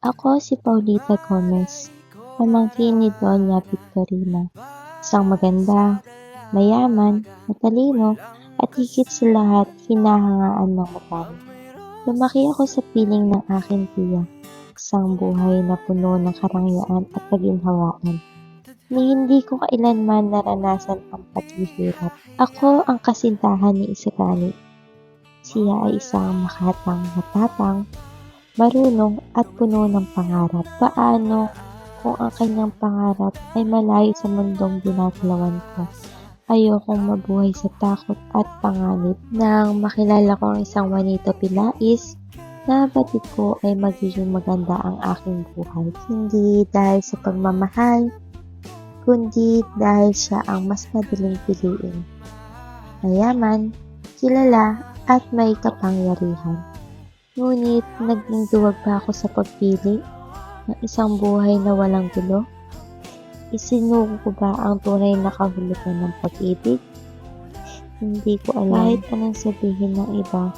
Ako si Paulita Gomez, pamangkin ni Doña Victorina, isang maganda, mayaman, matalino, at higit sa lahat hinahangaan ng madami. Lumaki ako sa piling ng aking tiya, isang buhay na puno ng karangyaan at kaginhawaan, ni hindi ko kailanman naranasan ang paghihirap. Ako ang kasintahan ni Isagani. Siya ay isang matapang, marunong at puno ng pangarap. Paano kung ang kanyang pangarap ay malayo sa mundong dinadalawan ko? Ayokong mabuhay sa takot at panganib. Nang makilala ko ang isang Juanito Pilais, nabatid ko ay magiging maganda ang aking buhay. Hindi dahil sa pagmamahal, kundi dahil siya ang mas madaling piliin. Mayaman, kilala, at may kapangyarihan. Ngunit naging duwag pa ako sa pagpili ng isang buhay na walang gulo. Isinuko ko ba ang tunay na kahulugan ng pag-ibig? Hindi ko alam. Kahit anong sabihin ng iba,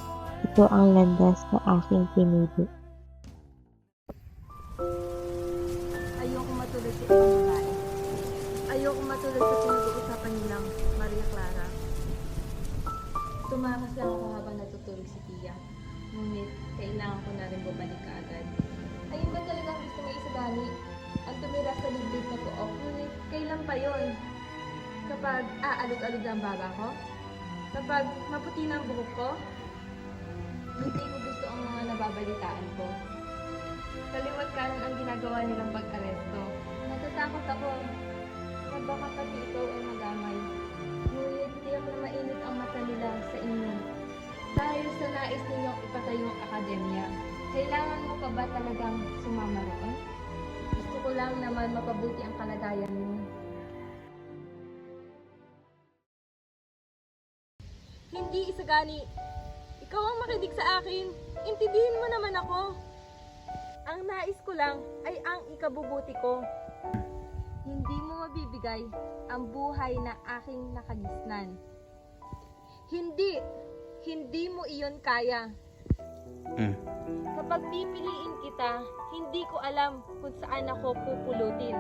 ito ang landas na aking pinili. Ayoko matulad sa ibang babae. Ayoko matulad sa pinag-uusapan nilang Maria Clara. Tumakas lang ako habang natutulog si Tia. Ngunit kailangan ko na rin bumalik kaagad. Ayun ba talaga ang gusto mo, Isagani? Ang tumira sa liblib na puok? Ngunit kailan pa yon? Kapag aalog-alog ang baba ko? Kapag maputi na ang buhok ko? Hindi ko gusto ang mga nababalitaan ko. Kaliwat kanan ang ginagawa nilang pag-aresto. Natatakot ako na baka pati ikaw ay madamay. Ngunit hindi ako na mainit ang mata nila sa inyo. Dahil sa nais ninyong ipatayong akademya, kailangan mo pa ba talagang sumama roon? Gusto ko lang naman mapabuti ang kalagayan mo. Hindi, Isagani. Ikaw ang makinig sa akin. Intindihin mo naman ako. Ang nais ko lang ay ang ikabubuti ko. Hindi mo mabibigay ang buhay na aking nakagisnan. Hindi mo iyon kaya. Kapag pipiliin kita, hindi ko alam kung saan ako pupulutin.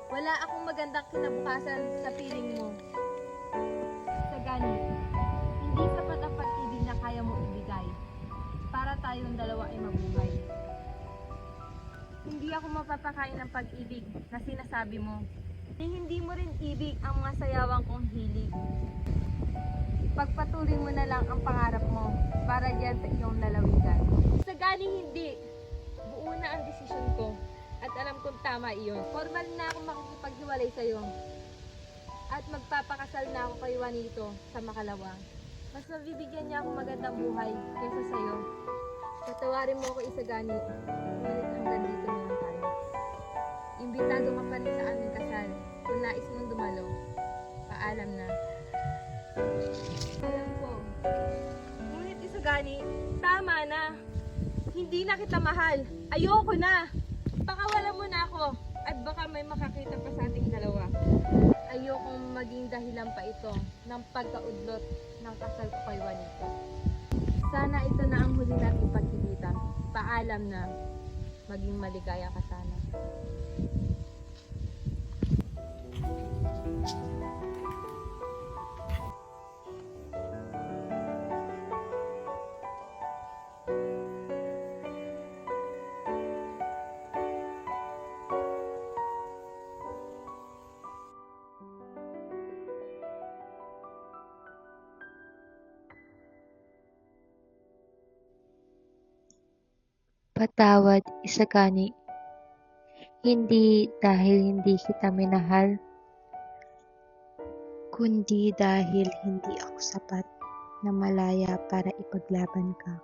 Wala akong magandang kinabukasan sa piling mo. Isagani, hindi sapat ang pag-ibig na kaya mo ibigay para tayong dalawa ay mabuhay. Hindi ako mapapakain ng pag-ibig na sinasabi mo. Hindi mo rin ibig ang mga sayawang kong hilig. Pagpatuloy mo na lang ang pangarap mo para diyan sa iyong lalawigan. Sa galing hindi, buo na ang desisyon ko at alam kong tama iyon. Formal na akong makikipaghiwalay sa iyo at magpapakasal na ako kay Juanito sa Makalawa. Mas mabibigyan niya akong magandang buhay kaysa sa iyo. Patawarin mo ako, Isagani, ngunit hanggang dito na lang tayo. Imbitado ka pa rin sa aming kasal. Kung nais mong dumalo, paalam na. Alam ko. Ngunit, Isagani, tama na. Hindi na kita mahal. Ayoko na. Pakawalan mo na ako at baka may makakita pa sa ating dalawa. Ayokong maging dahilan pa ito ng pagkaudlot ng kasal ko kay Juanito. Sana ito na ang huli nating pagkikita. Paalam na. Maging maligaya ka sana. Patawad, Isagani. Hindi dahil hindi kita minahal, kundi dahil hindi ako sapat na malaya para ipaglaban ka.